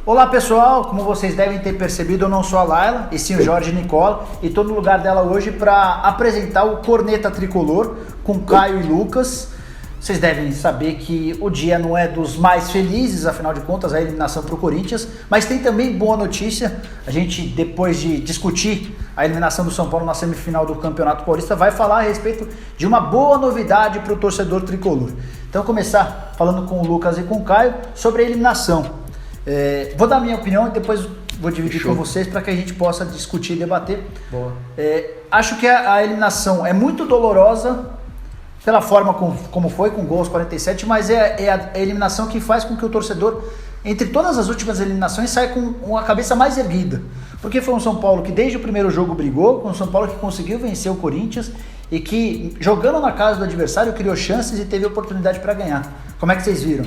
Olá pessoal, como vocês devem ter percebido, eu não sou a Laila, e sim o Jorge Nicola, e estou no lugar dela hoje para apresentar o Corneta Tricolor com Caio e Lucas. Vocês devem saber que o dia não é dos mais felizes, afinal de contas, a eliminação para o Corinthians, mas tem também boa notícia. A gente, depois de discutir a eliminação do São Paulo na semifinal do Campeonato Paulista, vai falar a respeito de uma boa novidade para o torcedor tricolor. Então, começar falando com o Lucas e com o Caio sobre a eliminação. Vou dar minha opinião e depois vou dividir com vocês para que a gente possa discutir e debater. Boa. Acho que a eliminação é muito dolorosa pela forma como foi, com gols 47, mas é a eliminação que faz com que o torcedor, entre todas as últimas eliminações, saia com a cabeça mais erguida. Porque foi um São Paulo que desde o primeiro jogo brigou, com um São Paulo que conseguiu vencer o Corinthians e que, jogando na casa do adversário, criou chances e teve oportunidade para ganhar. Como é que vocês viram?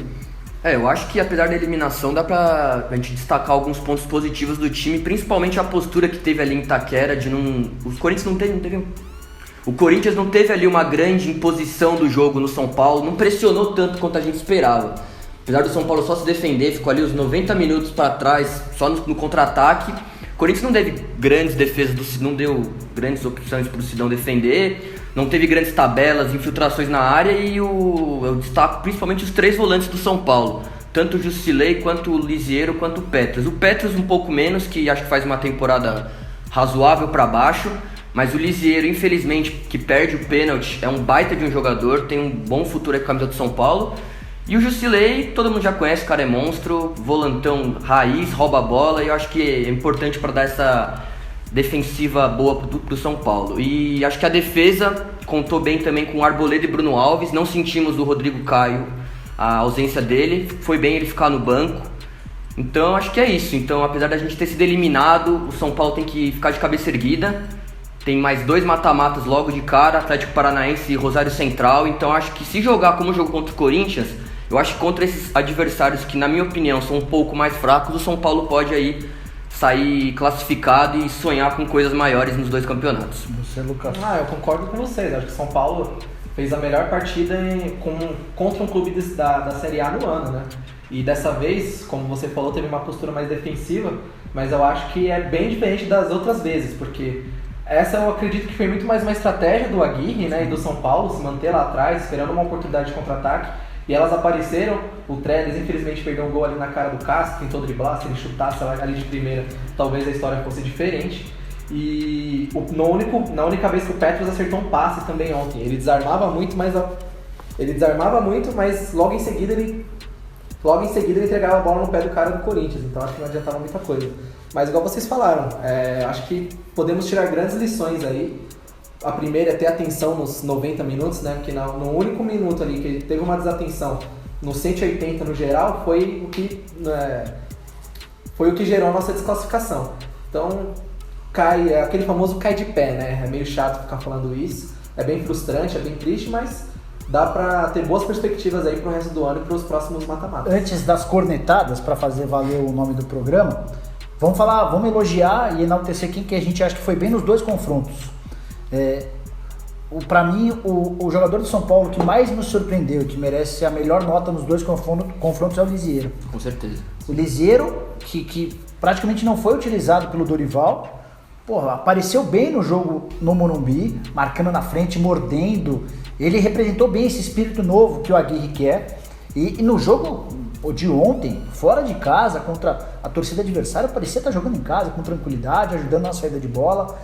Eu acho que apesar da eliminação dá pra gente destacar alguns pontos positivos do time, principalmente a postura que teve ali em Itaquera de não... O Corinthians não teve ali uma grande imposição do jogo no São Paulo, não pressionou tanto quanto a gente esperava. Apesar do São Paulo só se defender, ficou ali os 90 minutos para trás, só no contra-ataque. O Corinthians não teve grandes defesas, não deu grandes opções para o Sidão defender, não teve grandes tabelas, infiltrações na área e eu destaco principalmente os três volantes do São Paulo. Tanto o Jusilei, quanto o Lisiero, quanto o Petros. O Petros um pouco menos, que acho que faz uma temporada razoável para baixo. Mas o Lisiero, infelizmente, que perde o pênalti, é um baita de um jogador, tem um bom futuro aí com a camisa do São Paulo. E o Jusilei, todo mundo já conhece, o cara é monstro, volantão raiz, rouba a bola, e eu acho que é importante para dar essa defensiva boa pro São Paulo. E acho que a defesa contou bem também com o Arboleda e Bruno Alves, não sentimos do Rodrigo Caio a ausência dele, foi bem ele ficar no banco. Então acho que é isso, então apesar da gente ter sido eliminado, o São Paulo tem que ficar de cabeça erguida. Tem mais 2 mata-matas logo de cara, Atlético Paranaense e Rosário Central. Então acho que se jogar como jogou contra o Corinthians, eu acho que contra esses adversários que na minha opinião são um pouco mais fracos, o São Paulo pode aí sair classificado e sonhar com coisas maiores nos 2 campeonatos. Você, Lucas? Eu concordo com vocês, acho que o São Paulo fez a melhor partida contra um clube da Série A no ano, né? E dessa vez, como você falou, teve uma postura mais defensiva, mas eu acho que é bem diferente das outras vezes, porque essa eu acredito que foi muito mais uma estratégia do Aguirre, né, e do São Paulo, se manter lá atrás, esperando uma oportunidade de contra-ataque, e elas apareceram. O Trellis infelizmente perdeu um gol ali na cara do Cássio, tentou driblar, se ele chutasse ali de primeira, talvez a história fosse diferente. E na única vez que o Petros acertou um passe também ontem, ele desarmava muito, mas logo em seguida ele entregava a bola no pé do cara do Corinthians, então acho que não adiantava muita coisa. Mas igual vocês falaram, acho que podemos tirar grandes lições aí. A primeira é ter atenção nos 90 minutos, né? Porque no único minuto ali que teve uma desatenção, no 180 no geral, foi o que gerou a nossa desclassificação. Então, aquele famoso cai de pé, né? É meio chato ficar falando isso, é bem frustrante, é bem triste, mas dá pra ter boas perspectivas aí pro resto do ano e pros próximos mata-matas. Antes das cornetadas, para fazer valer o nome do programa, vamos elogiar e enaltecer quem que a gente acha que foi bem nos 2 confrontos. Para mim, o jogador do São Paulo que mais nos surpreendeu, que merece a melhor nota nos 2 confrontos é o Lisiero. Com certeza. O Lisiero, que praticamente não foi utilizado pelo Dorival, apareceu bem no jogo no Morumbi, marcando na frente, mordendo. Ele representou bem esse espírito novo que o Aguirre quer. E no jogo de ontem, fora de casa, contra a torcida adversária, parecia estar jogando em casa com tranquilidade, ajudando na saída de bola,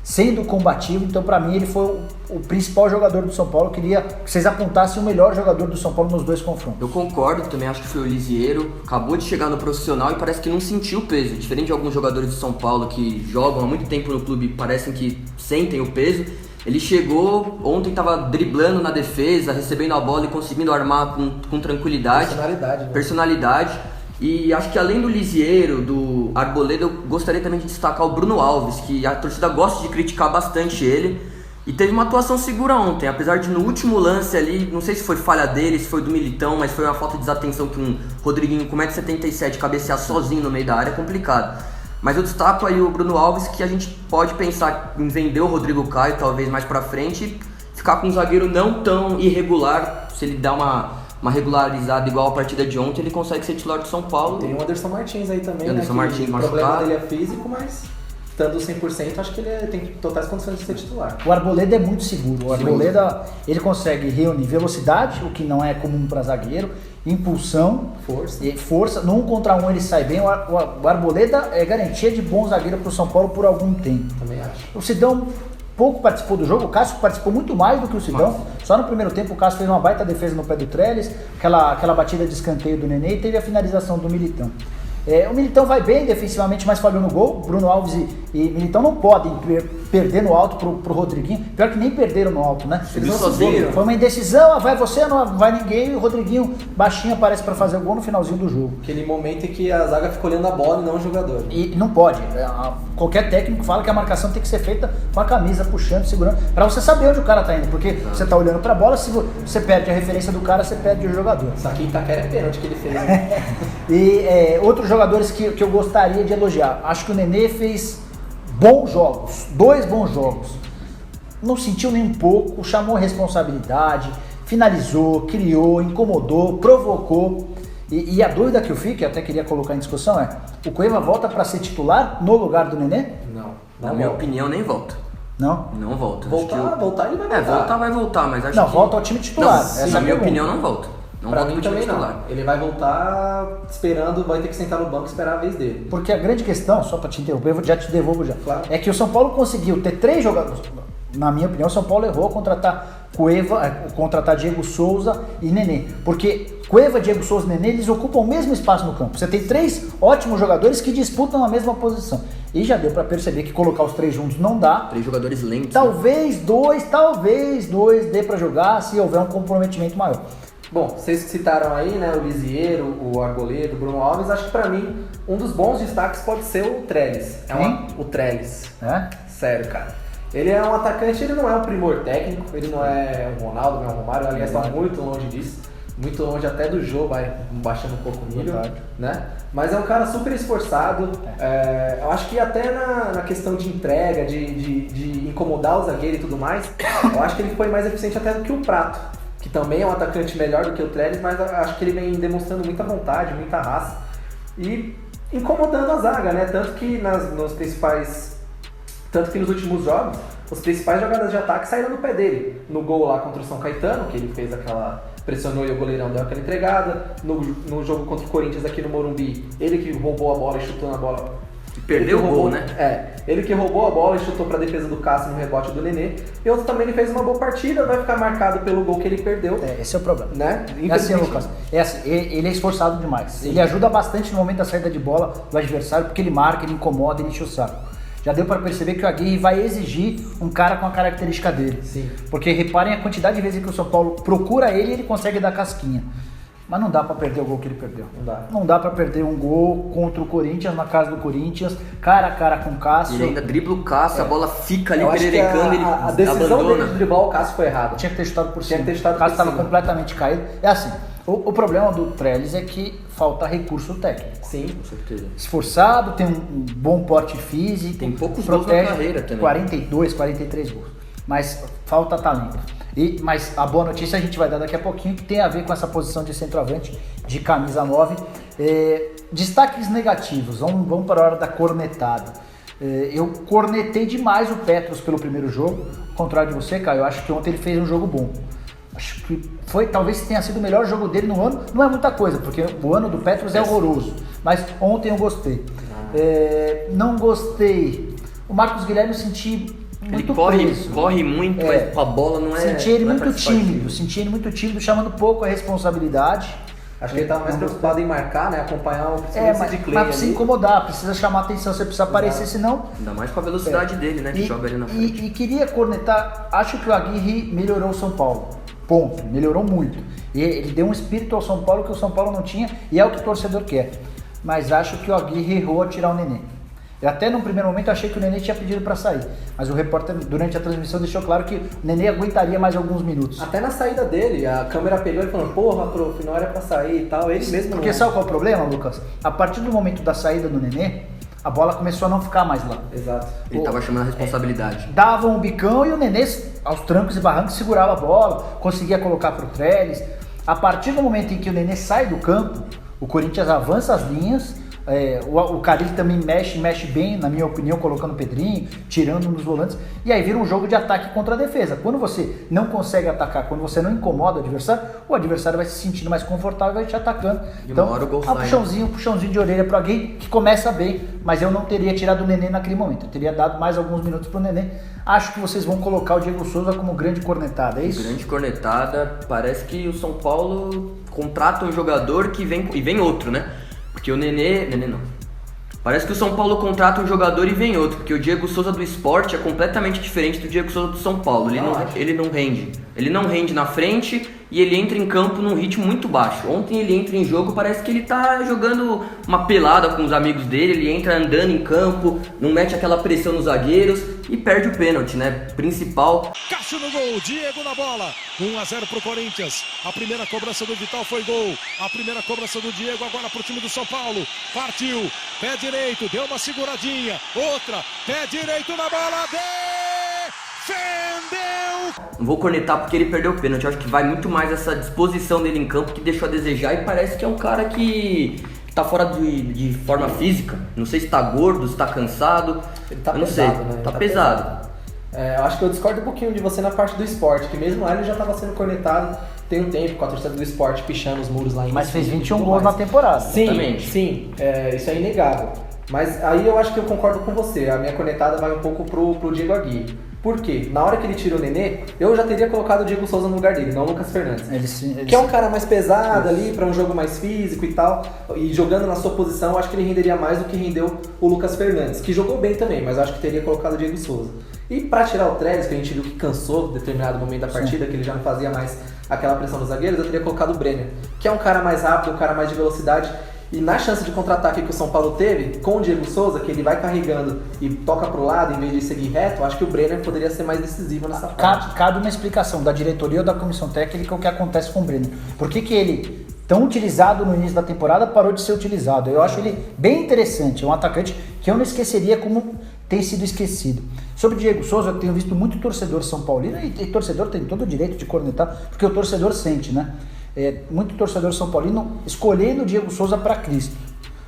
sendo combativo. Então, para mim, ele foi o principal jogador do São Paulo. Eu queria que vocês apontassem o melhor jogador do São Paulo nos 2 confrontos. Eu concordo, também acho que foi o Lisiero. Acabou de chegar no profissional e parece que não sentiu o peso. Diferente de alguns jogadores do São Paulo que jogam há muito tempo no clube e parecem que sentem o peso. Ele chegou, ontem estava driblando na defesa, recebendo a bola e conseguindo armar com tranquilidade. Personalidade. E acho que além do Lisiero, do Arboleda, eu gostaria também de destacar o Bruno Alves, que a torcida gosta de criticar bastante ele. E teve uma atuação segura ontem, apesar de no último lance ali, não sei se foi falha dele, se foi do Militão, mas foi uma falta de desatenção que um Rodriguinho com 1,77 m cabecear sozinho no meio da área, é complicado. Mas eu destaco aí o Bruno Alves, que a gente pode pensar em vender o Rodrigo Caio, talvez mais pra frente, ficar com um zagueiro não tão irregular, se ele dá uma uma regularizada igual a partida de ontem, ele consegue ser titular do São Paulo. Tem o Anderson Martins aí também, Anderson né? Martins O problema machucado. dele é físico, mas estando 100%, acho que ele tem totais condições de ser titular. O Arboleda é muito seguro. O Arboleda, ele consegue reunir velocidade, o que não é comum para zagueiro, impulsão, força. No 1 contra 1 ele sai bem. O Arboleda é garantia de bom zagueiro para o São Paulo por algum tempo. Também acho. O Sidão pouco participou do jogo, o Cássio participou muito mais do que o Sidão. Só no primeiro tempo o Cássio fez uma baita defesa no pé do Trellis, aquela batida de escanteio do Nenê e teve a finalização do Militão. O Militão vai bem defensivamente, mas falhou no gol. Bruno Alves e Militão não podem perder no alto pro Rodriguinho. Pior que nem perderam no alto, né? Subiu sozinho. Foi uma indecisão, vai você, não vai ninguém. E o Rodriguinho baixinho aparece para fazer o gol no finalzinho do jogo. Aquele momento em que a zaga fica olhando a bola e não o jogador. E não pode. Qualquer técnico fala que a marcação tem que ser feita com a camisa, puxando, segurando, para você saber onde o cara tá indo. Porque você tá olhando pra bola, se você perde a referência do cara, você perde o jogador. Isso aqui em Itaquera é pênalti que ele fez, né? E outros jogadores que eu gostaria de elogiar. Acho que o Nenê fez bons jogos, 2 bons jogos. Não sentiu nem um pouco, chamou responsabilidade, finalizou, criou, incomodou, provocou. E a dúvida que eu fico, e até queria colocar em discussão, é: o Cueva volta para ser titular no lugar do Nenê? Não. Na minha opinião, nem volta. Não? Não volta. Voltar ele vai voltar. Voltar vai voltar, mas acho Não, que... volta ao time titular. Não, na minha opinião, não volta. Não Pra volta mim pro time também titular. não. Ele vai voltar esperando, vai ter que sentar no banco e esperar a vez dele. Porque a grande questão, só para te interromper, eu já te devolvo já, Claro. é que o São Paulo conseguiu ter 3 jogadores. Na minha opinião, o São Paulo errou ao contratar contratar Diego Souza e Nenê. Porque Cueva, Diego Souza e Nenê, eles ocupam o mesmo espaço no campo. Você tem 3 ótimos jogadores que disputam a mesma posição. E já deu para perceber que colocar os 3 juntos não dá. 3 jogadores lentos. Talvez dois dê para jogar se houver um comprometimento maior. Bom, vocês citaram aí, né, o Lisieiro, o Arboleda, o Bruno Alves. Acho que pra mim, um dos bons destaques pode ser o Trellis. O Trellis. É? Sério, cara. Ele é um atacante, ele não é um primor técnico, ele não é um Ronaldo, não é um Romário, aliás, está muito longe disso. Muito longe até do jogo, vai baixando um pouco o nível, né? Mas é um cara super esforçado. Eu acho que até na questão de entrega, de incomodar o zagueiro e tudo mais, eu acho que ele foi mais eficiente até do que o Prato, que também é um atacante melhor do que o Trellis, mas eu acho que ele vem demonstrando muita vontade, muita raça e incomodando a zaga, né? Tanto que nos últimos jogos, as principais jogadas de ataque saíram no pé dele. No gol lá contra o São Caetano, que ele fez pressionou e o goleirão deu aquela entregada. No jogo contra o Corinthians aqui no Morumbi, ele que roubou a bola e chutou na bola. Perdeu o gol, né? Ele que roubou a bola e chutou pra defesa do Cássio no rebote do Nenê. E outro também, ele fez uma boa partida, vai ficar marcado pelo gol que ele perdeu. Esse é o problema. Né? É assim, Lucas. ele é esforçado demais. Sim. Ele ajuda bastante no momento da saída de bola do adversário, porque ele marca, ele incomoda, ele enche o saco. Já deu para perceber que o Aguirre vai exigir um cara com a característica dele. Sim. Porque reparem a quantidade de vezes que o São Paulo procura ele e ele consegue dar casquinha. Mas não dá para perder o gol que ele perdeu. Não dá para perder um gol contra o Corinthians, na casa do Corinthians, cara a cara com o Cássio. Ele ainda dribla o Cássio, a bola fica ali pererecando, ele a decisão abandona. dele de driblar o Cássio foi errada. Tinha que ter chutado por cima. O Cássio estava completamente caído. É assim, o problema do Trellis é que falta recurso técnico. Sim, com certeza. Esforçado, tem um bom porte físico. Tem poucos gols na carreira também. 42, 43 gols. Mas falta talento. Mas a boa notícia a gente vai dar daqui a pouquinho, que tem a ver com essa posição de centroavante de camisa 9. Destaques negativos, vamos para a hora da cornetada. Eu cornetei demais o Petros pelo primeiro jogo, ao contrário de você, Caio. Eu acho que ontem ele fez um jogo bom. Acho que talvez tenha sido o melhor jogo dele no ano. Não é muita coisa, porque o ano do Petros é horroroso. Mas ontem eu gostei. Não gostei. O Marcos Guilherme eu senti muito preso. Corre muito, mas com a bola não é. Senti ele muito tímido, chamando pouco a responsabilidade. Acho que ele estava mais preocupado em marcar, né? Acompanhar o de Clay. Mas precisa incomodar, precisa chamar atenção, você precisa aparecer, senão. Ainda mais com a velocidade dele, né? Que joga ali na frente. E queria cornetar, acho que o Aguirre melhorou o São Paulo. Ponto, melhorou muito. E ele deu um espírito ao São Paulo que o São Paulo não tinha, e é o que o torcedor quer. Mas acho que o Aguirre errou a tirar o Nenê. Eu até no primeiro momento achei que o Nenê tinha pedido para sair, mas o repórter durante a transmissão deixou claro que o Nenê aguentaria mais alguns minutos. Até na saída dele, a câmera pegou e falou: porra, prof, não era para sair e tal, ele mesmo. Porque sabe qual é o problema, Lucas? A partir do momento da saída do Nenê, a bola começou a não ficar mais lá. Exato. Ele tava chamando a responsabilidade. Davam um bicão e o Nenê, aos trancos e barrancos, segurava a bola, conseguia colocar pro Trellis. A partir do momento em que o Nenê sai do campo, o Corinthians avança as linhas, o Carille também mexe bem, na minha opinião, colocando o Pedrinho, tirando nos volantes, e aí vira um jogo de ataque contra a defesa. Quando você não consegue atacar, quando você não incomoda o adversário vai se sentindo mais confortável e vai te atacando. Então, um puxãozinho de orelha para alguém que começa bem, mas eu não teria tirado o Nenê naquele momento, eu teria dado mais alguns minutos pro Nenê. Acho que vocês vão colocar o Diego Souza como grande cornetada, é isso? Grande cornetada, parece que o São Paulo contrata um jogador que vem outro, né? Porque o Nenê não. Parece que o São Paulo contrata um jogador e vem outro, porque o Diego Souza do Sport é completamente diferente do Diego Souza do São Paulo. Ele não rende. Ele não rende na frente e ele entra em campo num ritmo muito baixo. Ontem ele entra em jogo, parece que ele tá jogando uma pelada com os amigos dele, ele entra andando em campo, não mete aquela pressão nos zagueiros e perde o pênalti, né? Principal. Cássio no gol, Diego na bola, 1-0 pro Corinthians. A primeira cobrança do Vital foi gol. A primeira cobrança do Diego agora pro time do São Paulo. Partiu, pé direito, deu uma seguradinha. Outra, pé direito na bola, defendeu! Não vou cornetar porque ele perdeu o pênalti. Eu acho que vai muito mais essa disposição dele em campo que deixou a desejar e parece que é um cara que tá fora de forma física. Não sei se tá gordo, se tá cansado. Ele tá eu não pesado, sei. né? Tá pesado. Eu acho que eu discordo um pouquinho de você na parte do esporte, que mesmo lá ele já estava sendo cornetado tem um tempo com a torcida do esporte pichando os muros lá em Mas fez 21 gols na temporada. Sim, isso é inegável. Mas aí eu acho que eu concordo com você, a minha cornetada vai um pouco pro Diego Aguirre. Por quê? Na hora que ele tira o Nenê, eu já teria colocado o Diego Souza no lugar dele, não o Lucas Fernandes. Que é um cara mais pesado ali, para um jogo mais físico e tal, e jogando na sua posição, eu acho que ele renderia mais do que rendeu o Lucas Fernandes, que jogou bem também, mas eu acho que teria colocado o Diego Souza. E para tirar o Trellis, que a gente viu que cansou em determinado momento da partida, que ele já não fazia mais aquela pressão dos zagueiros, eu teria colocado o Brenner, que é um cara mais rápido, um cara mais de velocidade. E na chance de contra-ataque que o São Paulo teve, com o Diego Souza, que ele vai carregando e toca pro lado em vez de seguir reto, acho que o Brenner poderia ser mais decisivo nessa parte. Cabe uma explicação da diretoria ou da comissão técnica o que acontece com o Brenner. Por que ele, tão utilizado no início da temporada, parou de ser utilizado? Eu acho ele bem interessante, é um atacante que eu não esqueceria como tem sido esquecido. Sobre o Diego Souza, eu tenho visto muito torcedor São Paulino, e torcedor tem todo o direito de cornetar, porque o torcedor sente, né? Muito torcedor São Paulino escolhendo o Diego Souza para Cristo,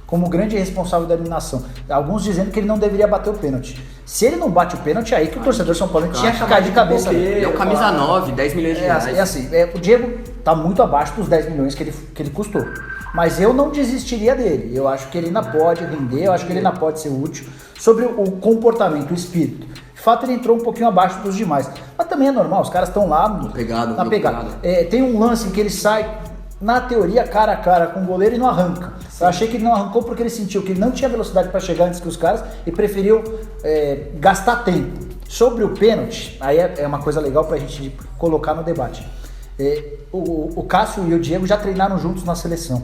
como grande responsável da eliminação. Alguns dizendo que ele não deveria bater o pênalti. Se ele não bate o pênalti, é aí que o torcedor São Paulino tinha que cair de cabeça. Ele é o camisa 9, 10 milhões de reais. O Diego tá muito abaixo dos 10 milhões que ele custou. Mas eu não desistiria dele. Eu acho que ele ainda pode render, eu acho que ele ainda pode ser útil. Sobre o comportamento, o espírito. De fato, ele entrou um pouquinho abaixo dos demais. Mas também é normal, os caras estão lá na pegada. Tem um lance em que ele sai, na teoria, cara a cara com o goleiro e não arranca. Sim. Eu achei que ele não arrancou porque ele sentiu que ele não tinha velocidade para chegar antes que os caras e preferiu gastar tempo. Sobre o pênalti, aí é uma coisa legal pra gente colocar no debate. O Cássio e o Diego já treinaram juntos na seleção.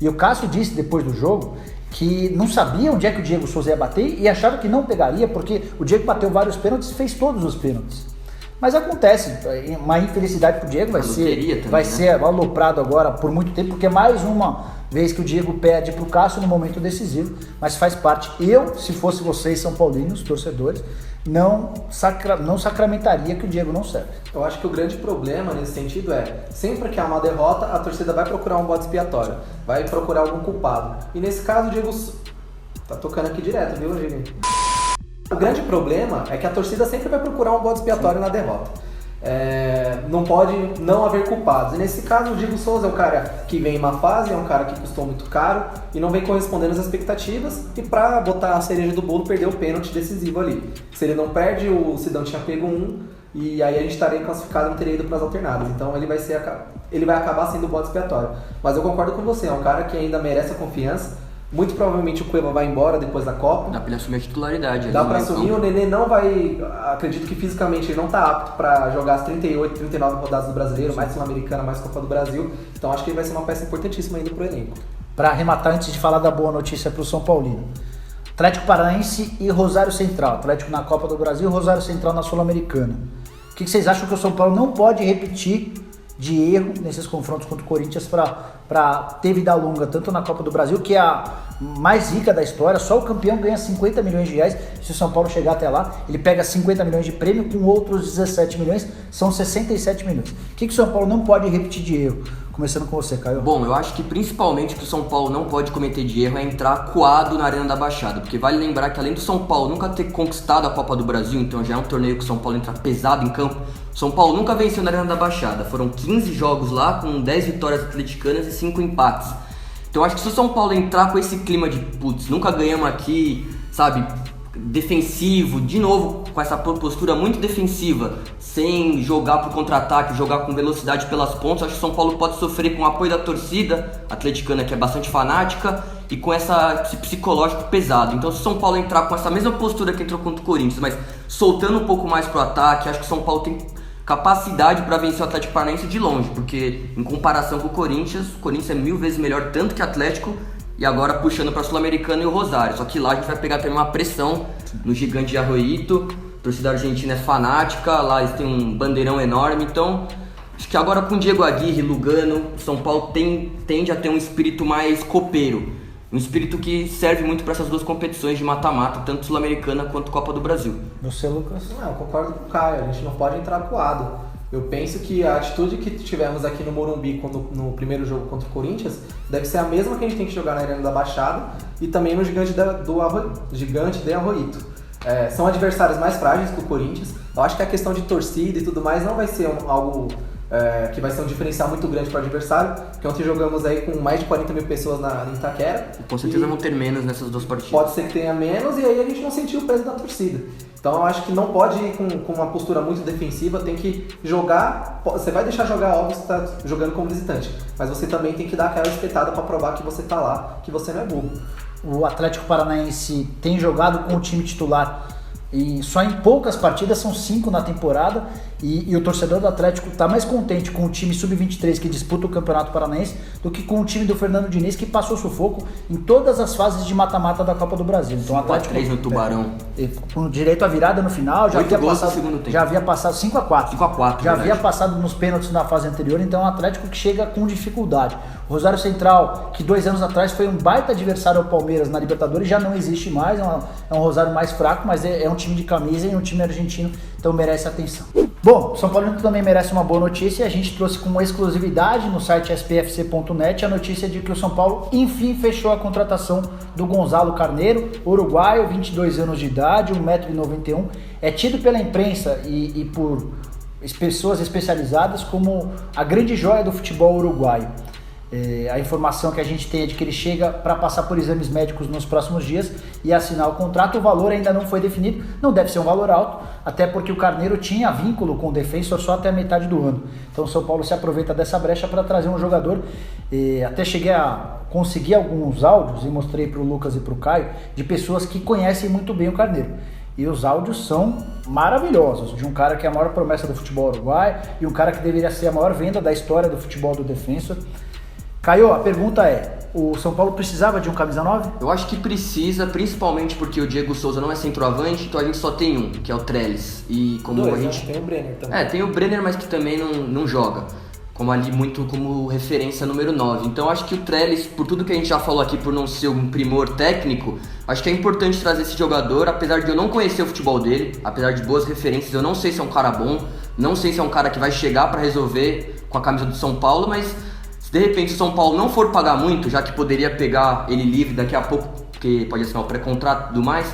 E o Cássio disse depois do jogo que não sabia onde é que o Diego Souza ia bater e achava que não pegaria, porque o Diego bateu vários pênaltis e fez todos os pênaltis. Mas acontece, uma infelicidade pro Diego, vai ser aloprado agora por muito tempo, porque é mais uma vez que o Diego perde pro Cássio no momento decisivo, mas faz parte. Eu, se fosse vocês, São Paulinos, torcedores, não sacramentaria que o Diego não serve. Eu acho que o grande problema nesse sentido sempre que há uma derrota, a torcida vai procurar um bode expiatório, vai procurar algum culpado. E nesse caso, o Diego tá tocando aqui direto, viu, Diego? O grande problema é que a torcida sempre vai procurar um bode expiatório na derrota. Não pode não haver culpados. E nesse caso, o Diego Souza é um cara que vem em má fase, é um cara que custou muito caro e não vem correspondendo às expectativas. E pra botar a cereja do bolo, perdeu o pênalti decisivo ali. Se ele não perde, o Sidão tinha pego e aí a gente estaria classificado e não teria ido para as alternadas. Então ele vai acabar sendo o bode expiatório. Mas eu concordo com você, é um cara que ainda merece a confiança. Muito provavelmente o Cueva vai embora depois da Copa. Dá pra ele assumir a titularidade. Dá pra assumir, o Nenê não vai... Acredito que fisicamente ele não tá apto pra jogar as 38, 39 rodadas do Brasileiro, mais Sul-Americana, mais Copa do Brasil. Então acho que ele vai ser uma peça importantíssima ainda pro elenco. Pra arrematar, antes de falar da boa notícia pro São Paulino. Atlético Paranaense e Rosário Central. Atlético na Copa do Brasil e Rosário Central na Sul-Americana. O que vocês acham que o São Paulo não pode repetir de erro nesses confrontos contra o Corinthians para ter vida longa, tanto na Copa do Brasil, que é a mais rica da história. Só o campeão ganha 50 milhões de reais. Se o São Paulo chegar até lá, ele pega 50 milhões de prêmio, com outros 17 milhões, são 67 milhões. O que o São Paulo não pode repetir de erro? Começando com você, Caio. Bom, eu acho que principalmente o que o São Paulo não pode cometer de erro é entrar coado na Arena da Baixada, porque vale lembrar que além do São Paulo nunca ter conquistado a Copa do Brasil, então já é um torneio que o São Paulo entra pesado em campo, o São Paulo nunca venceu na Arena da Baixada, foram 15 jogos lá com 10 vitórias atleticanas e 5 empates. Então eu acho que se o São Paulo entrar com esse clima de putz, nunca ganhamos aqui, sabe, defensivo, de novo com essa postura muito defensiva, sem jogar pro contra-ataque, jogar com velocidade pelas pontas, acho que o São Paulo pode sofrer com o apoio da torcida atleticana, que é bastante fanática, e com esse psicológico pesado. Então se o São Paulo entrar com essa mesma postura que entrou contra o Corinthians, mas soltando um pouco mais pro ataque, acho que o São Paulo tem capacidade para vencer o Atlético Paranaense de longe, porque em comparação com o Corinthians é 1000 vezes melhor tanto que o Atlético, e agora puxando para a Sul-Americana e o Rosário. Só que lá a gente vai pegar também uma pressão no Gigante de Arroyito, a torcida argentina é fanática, lá eles têm um bandeirão enorme, então acho que agora com Diego Aguirre, Lugano, São Paulo tende a ter um espírito mais copeiro, um espírito que serve muito para essas duas competições de mata-mata, tanto Sul-Americana quanto Copa do Brasil. Você, Lucas? Não, eu concordo com o Caio, a gente não pode entrar coado. Eu penso que a atitude que tivemos aqui no Morumbi no primeiro jogo contra o Corinthians deve ser a mesma que a gente tem que jogar na Arena da Baixada e também no Gigante de Arroyito. São adversários mais frágeis que o Corinthians. Eu acho que a questão de torcida e tudo mais não vai ser algo que vai ser um diferencial muito grande para o adversário, porque ontem jogamos aí com mais de 40 mil pessoas na Itaquera. Com certeza vão ter menos nessas duas partidas. Pode ser que tenha menos e aí a gente não sentiu o peso da torcida. Então eu acho que não pode ir com uma postura muito defensiva, tem que jogar, você vai deixar jogar, óbvio, você está jogando como visitante, mas você também tem que dar aquela espetada para provar que você está lá, que você não é bobo. O Atlético Paranaense tem jogado com o time titular e só em poucas partidas, são 5 na temporada, e o torcedor do Atlético está mais contente com o time sub-23 que disputa o Campeonato Paranaense do que com o time do Fernando Diniz, que passou sufoco em todas as fases de mata-mata da Copa do Brasil. Então o Atlético 5-3 no Tubarão. Com direito à virada no final, já havia passado 5-4. 5-4, já havia passado nos pênaltis na fase anterior, então o Atlético que chega com dificuldade. O Rosário Central, que 2 anos atrás foi um baita adversário ao Palmeiras na Libertadores, já não existe mais, é um Rosário mais fraco, mas é um time de camisa e um time argentino, então merece atenção. Bom, São Paulo também merece uma boa notícia. A gente trouxe com exclusividade no site spfc.net a notícia de que o São Paulo enfim fechou a contratação do Gonzalo Carneiro, uruguaio, 22 anos de idade, 1,91 m. É tido pela imprensa e por pessoas especializadas como a grande joia do futebol uruguaio. A informação que a gente tem é de que ele chega para passar por exames médicos nos próximos dias e assinar o contrato. O valor ainda não foi definido, não deve ser um valor alto, até porque o Carneiro tinha vínculo com o Defensor só até a metade do ano. Então o São Paulo se aproveita dessa brecha para trazer um jogador. Até cheguei a conseguir alguns áudios e mostrei para o Lucas e para o Caio de pessoas que conhecem muito bem o Carneiro. E os áudios são maravilhosos, de um cara que é a maior promessa do futebol uruguaio e um cara que deveria ser a maior venda da história do futebol do Defensor. Caio, a pergunta é, o São Paulo precisava de um camisa 9? Eu acho que precisa, principalmente porque o Diego Souza não é centroavante, então a gente só tem um, que é o Trellis. E como a gente... Tem o Brenner também. Tem o Brenner, mas que também não joga. Como ali muito como referência número 9. Então acho que o Trellis, por tudo que a gente já falou aqui, por não ser um primor técnico, acho que é importante trazer esse jogador, apesar de eu não conhecer o futebol dele, apesar de boas referências, eu não sei se é um cara bom, não sei se é um cara que vai chegar para resolver com a camisa do São Paulo, mas de repente se o São Paulo não for pagar muito, já que poderia pegar ele livre daqui a pouco, porque pode assinar o pré-contrato e tudo mais,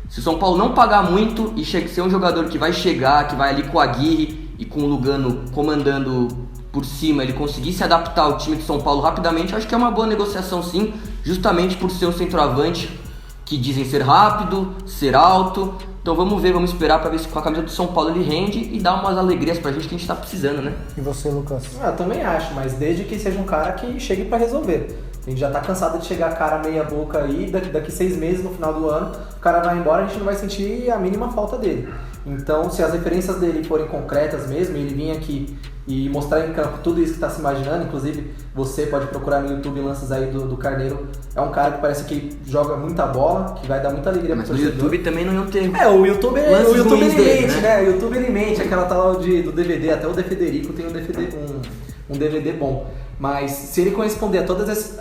se o São Paulo não pagar muito e ser um jogador que vai chegar, que vai ali com o Aguirre e com o Lugano comandando por cima, ele conseguir se adaptar ao time de São Paulo rapidamente, acho que é uma boa negociação sim, justamente por ser um centroavante que dizem ser rápido, ser alto. Então vamos ver, vamos esperar para ver se com a camisa do São Paulo ele rende e dá umas alegrias pra gente que a gente tá precisando, né? E você, Lucas? Eu também acho, mas desde que seja um cara que chegue para resolver. A gente já tá cansado de chegar cara meia boca aí, daqui 6 meses no final do ano, o cara vai embora, a gente não vai sentir a mínima falta dele. Então, se as referências dele forem concretas mesmo, ele vir aqui e mostrar em campo tudo isso que está se imaginando, inclusive você pode procurar no YouTube lances aí do Carneiro, é um cara que parece que joga muita bola, que vai dar muita alegria pro torcedor. Mas no YouTube também não iam ter... O YouTube ele dele, mente, né? O YouTube ele mente, aquela tal do DVD, até o De Federico tem um DVD bom. Mas se ele corresponder a todas as...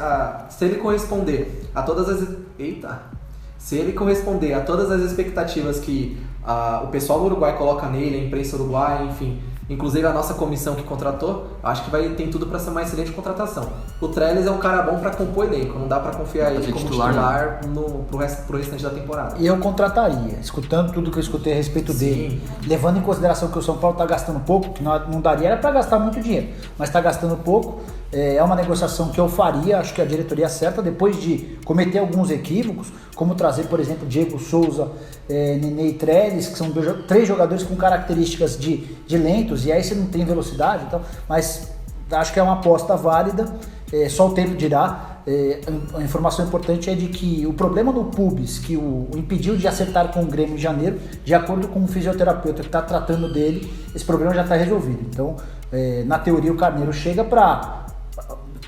se ele corresponder a todas as expectativas que o pessoal do Uruguai coloca nele, a imprensa uruguaia, enfim, inclusive a nossa comissão que contratou, acho que tem tudo para ser uma excelente contratação. O Trellis é um cara bom para compor elenco, não dá para confiar ele como titular pro restante da temporada. E eu contrataria, escutando tudo que eu escutei a respeito dele, levando em consideração que o São Paulo está gastando pouco, que não daria era para gastar muito dinheiro, mas está gastando pouco. É uma negociação que eu faria, acho que a diretoria acerta, depois de cometer alguns equívocos, como trazer, por exemplo, Diego Souza, Nenê e Trellis, que são 3 jogadores com características de lentos, e aí você não tem velocidade e tal, mas acho que é uma aposta válida, só o tempo dirá. A informação importante é de que o problema do Pubis, que o impediu de acertar com o Grêmio em janeiro, de acordo com o fisioterapeuta que está tratando dele, esse problema já está resolvido. Então, na teoria, o Carneiro chega para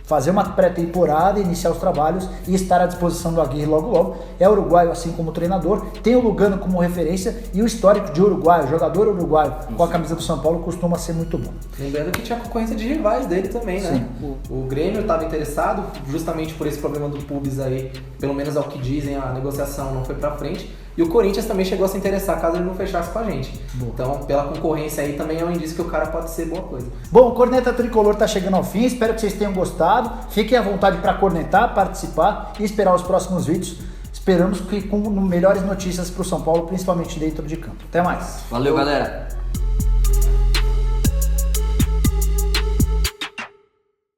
fazer uma pré-temporada, iniciar os trabalhos e estar à disposição do Aguirre logo. É uruguaio, assim como treinador, tem o Lugano como referência e o histórico de uruguaio, jogador uruguaio com a camisa do São Paulo costuma ser muito bom. Lembrando que tinha concorrência de rivais dele também, né? O Grêmio estava interessado justamente por esse problema do Pubis aí, pelo menos é o que dizem, a negociação não foi pra frente. E o Corinthians também chegou a se interessar caso ele não fechasse com a gente. Boa. Então, pela concorrência aí, também é um indício que o cara pode ser boa coisa. Bom, o Corneta Tricolor tá chegando ao fim, espero que vocês tenham gostado. Fiquem à vontade para cornetar, participar e esperar os próximos vídeos. Esperamos que com melhores notícias para o São Paulo, principalmente dentro de campo. Até mais. Valeu, galera.